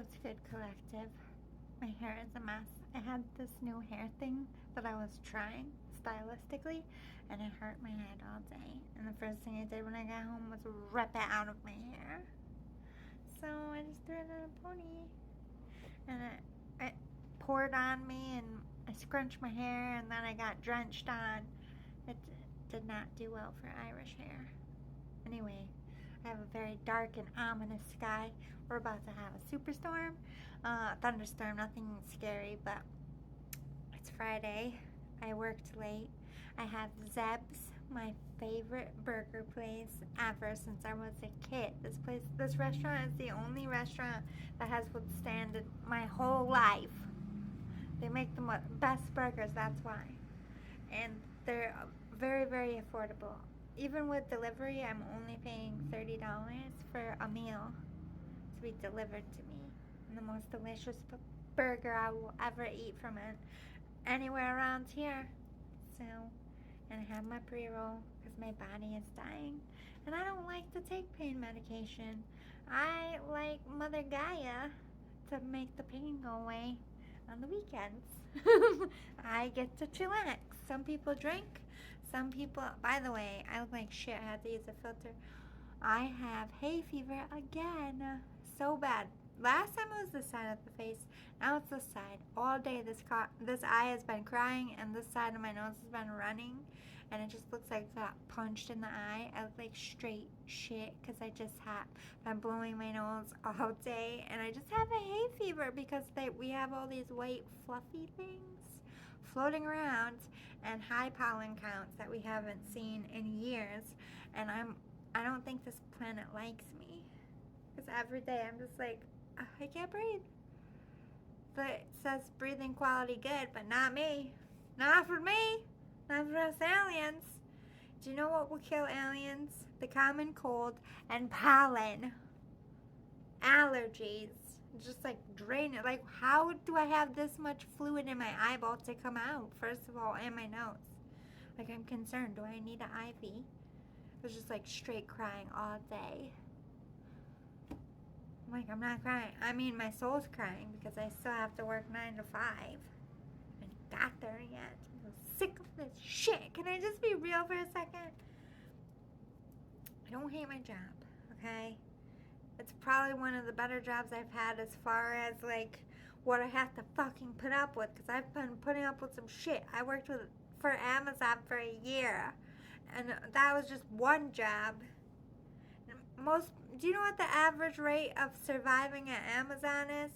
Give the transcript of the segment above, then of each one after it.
What's good, collective? My hair is a mess. I had this new hair thing that I was trying stylistically, and it hurt my head all day. And the first thing I did when I got home was rip it out of my hair. So I just threw it in a pony, and it poured on me, and I scrunched my hair, and then I got drenched on. It did not do well for Irish hair. Anyway, I have a very dark and ominous sky. We're about to have a superstorm, thunderstorm, nothing scary, but it's Friday. I worked late. I have Zeb's, my favorite burger place ever since I was a kid. This restaurant is the only restaurant that has withstanded my whole life. They make the best burgers, that's why. And they're very, very affordable. Even with delivery, I'm only paying $30 for a meal to be delivered to me. And the most delicious burger I will ever eat from it anywhere around here. So, and I have my pre-roll because my body is dying. And I don't like to take pain medication. I like Mother Gaia to make the pain go away on the weekends. I get to chillax. Some people drink. Some people, by the way, I look like shit. I had to use a filter. I have hay fever again. So bad. Last time it was this side of the face. Now it's this side. All day this eye has been crying and this side of my nose has been running. And it just looks like I got punched in the eye. I look like straight shit because I just have been blowing my nose all day. And I just have a hay fever because we have all these white fluffy things floating around and high pollen counts that we haven't seen in years. And I don't think this planet likes me because every day I'm just like, I can't breathe. But it says breathing quality good, but not me. Not for me. Not for us aliens. Do you know what will kill aliens? The common cold and pollen. Allergies. Just like drain it. Like, how do I have this much fluid in my eyeball to come out? First of all, and my nose. Like, I'm concerned. Do I need an IV? It was just like straight crying all day. I'm like, I'm not crying. I mean, my soul's crying because I still have to work 9 to 5. I haven't got there yet. I'm sick of this shit. Can I just be real for a second? I don't hate my job, okay? It's probably one of the better jobs I've had as far as like what I have to fucking put up with, because I've been putting up with some shit. I worked for Amazon for a year, and that was just one job. Do you know what the average rate of surviving at Amazon is?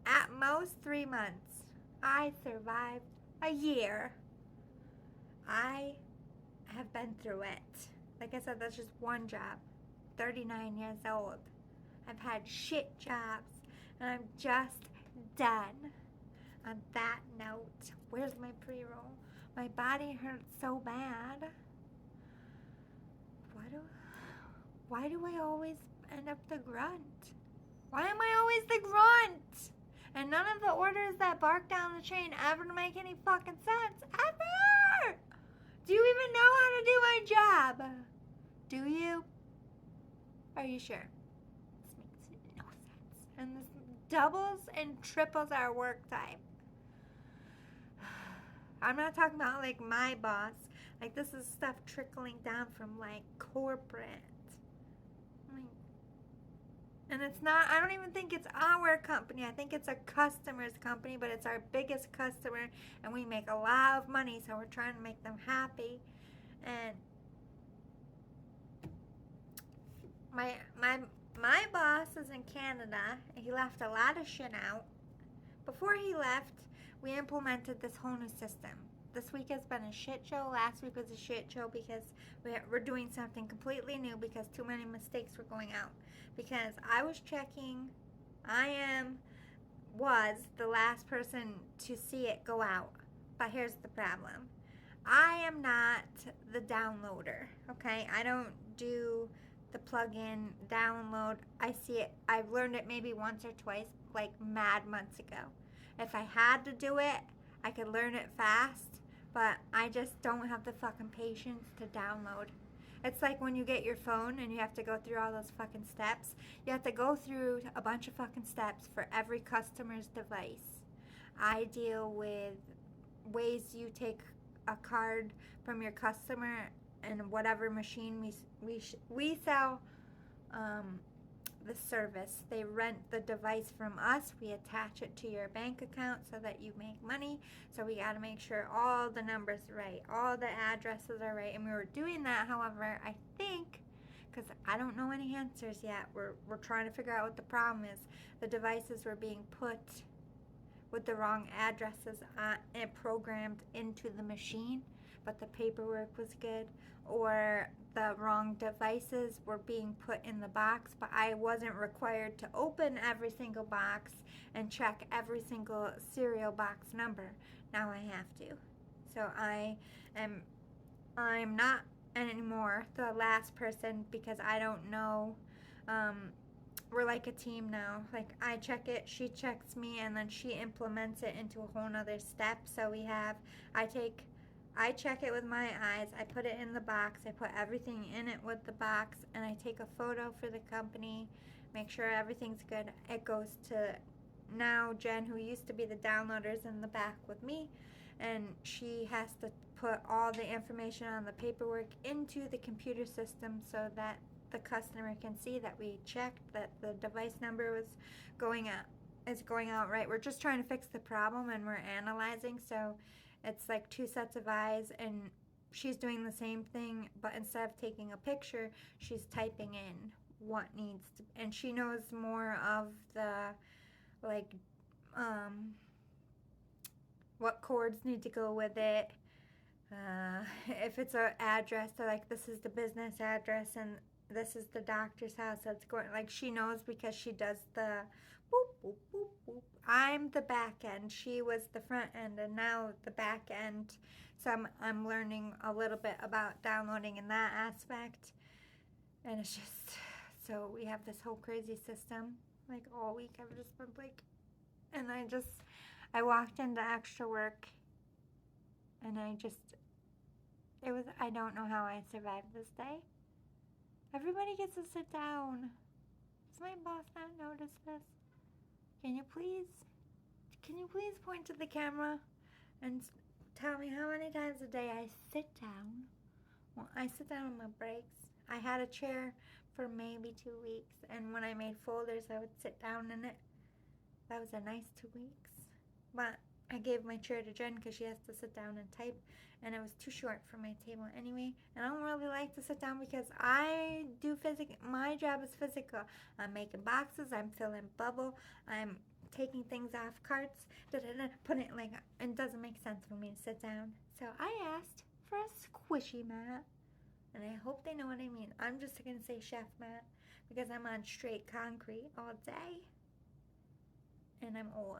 At most 3 months. I survived a year. I have been through it. Like I said, that's just one job. 39 years old. I've had shit jobs, and I'm just done. On that note, where's my pre-roll? My body hurts so bad. Why do I always end up the grunt? Why am I always the grunt? And none of the orders that bark down the chain ever make any fucking sense. Ever! Do you even know how to do my job? Do you? Are you sure? This makes no sense. And this doubles and triples our work time. I'm not talking about like my boss. Like, this is stuff trickling down from like corporate. And it's not, I don't even think it's our company. I think it's a customer's company, but it's our biggest customer, and we make a lot of money, so we're trying to make them happy. And my boss is in Canada, and he left a lot of shit out. Before he left, we implemented this whole new system. This week has been a shit show. Last week was a shit show because we're doing something completely new because too many mistakes were going out. Because I was checking, was the last person to see it go out. But here's the problem. I am not the downloader, okay? I don't do the plug-in download. I see it. I've learned it maybe once or twice, like mad months ago. If I had to do it, I could learn it fast, but I just don't have the fucking patience to download. It's like when you get your phone and you have to go through all those fucking steps. You have to go through a bunch of fucking steps for every customer's device. I deal with ways you take a card from your customer and whatever machine we sell the service. They rent the device from us. We attach it to your bank account so that you make money. So we got to make sure all the numbers are right, all the addresses are right. And we were doing that. However, I think, because I don't know any answers yet, we're trying to figure out what the problem is. The devices were being put with the wrong addresses and programmed into the machine, but the paperwork was good, or the wrong devices were being put in the box, but I wasn't required to open every single box and check every single serial box number. Now I have to. So I'm not anymore the last person because I don't know. We're like a team now. Like, I check it, she checks me, and then she implements it into a whole nother step. So I check it with my eyes, I put it in the box, I put everything in it with the box, and I take a photo for the company, make sure everything's good. It goes to now Jen, who used to be the downloaders, in the back with me, and she has to put all the information on the paperwork into the computer system so that the customer can see that we checked that the device number was going out right. We're just trying to fix the problem, and we're analyzing. So it's like two sets of eyes, and she's doing the same thing, but instead of taking a picture, she's typing in what needs to, and she knows more of the like what cords need to go with it. If it's an address, they're like, this is the business address and this is the doctor's house that's going, like, she knows because she does the boop, boop, boop, boop. I'm the back end. She was the front end, and now the back end. So I'm learning a little bit about downloading in that aspect. And it's just, so we have this whole crazy system. Like, all week I've just been like, and I walked into extra work, and I don't know how I survived this day. Everybody gets to sit down. Does my boss not notice this? Can you please point to the camera and tell me how many times a day I sit down? Well, I sit down on my breaks. I had a chair for maybe 2 weeks, and when I made folders, I would sit down in it. That was a nice 2 weeks. But I gave my chair to Jen because she has to sit down and type, and it was too short for my table anyway. And I don't really like to sit down because I do physical. My job is physical. I'm making boxes. I'm filling bubble. I'm taking things off carts. Put it like, it doesn't make sense for me to sit down. So I asked for a squishy mat, and I hope they know what I mean. I'm just gonna say chef mat because I'm on straight concrete all day. And I'm old,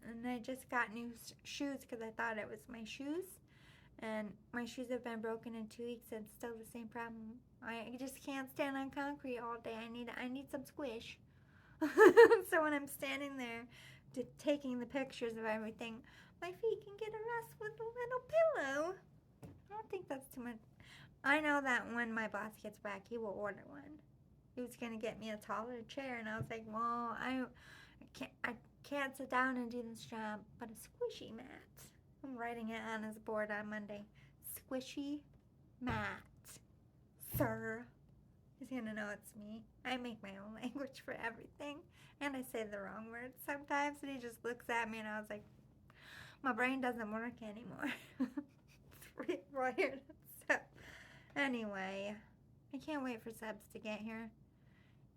and I just got new shoes because I thought it was my shoes, and my shoes have been broken in 2 weeks and still the same problem. I just can't stand on concrete all day. I need some squish. So when I'm standing there taking the pictures of everything, my feet can get a rest with a little pillow. I don't think that's too much. I know that when my boss gets back, he will order one. He was gonna get me a taller chair, and I was like, well, I can't sit down and do this job, but a squishy mat. I'm writing it on his board on Monday. Squishy mat, sir. He's gonna know it's me. I make my own language for everything, and I say the wrong words sometimes, and he just looks at me, and I was like, my brain doesn't work anymore. It's rewired. So, anyway, I can't wait for Sebs to get here.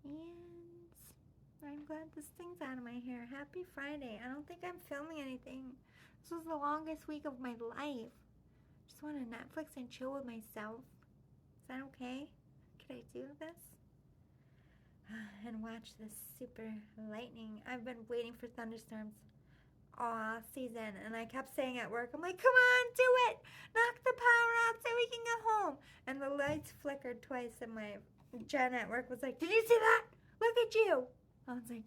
And I'm glad this thing's out of my hair. Happy Friday. I don't think I'm filming anything. This was the longest week of my life. Just want to Netflix and chill with myself. Is that okay? Could I do this? And watch this super lightning. I've been waiting for thunderstorms all season, and I kept saying at work, I'm like, come on, do it! Knock the power out so we can go home. And the lights flickered twice, and my Jen at work was like, did you see that? Look at you! I was like,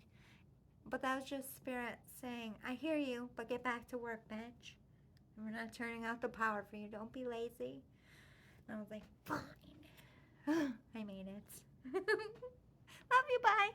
but that was just spirit saying, I hear you, but get back to work, bitch. And we're not turning out the power for you. Don't be lazy. And I was like, fine. I made it. Love you, bye.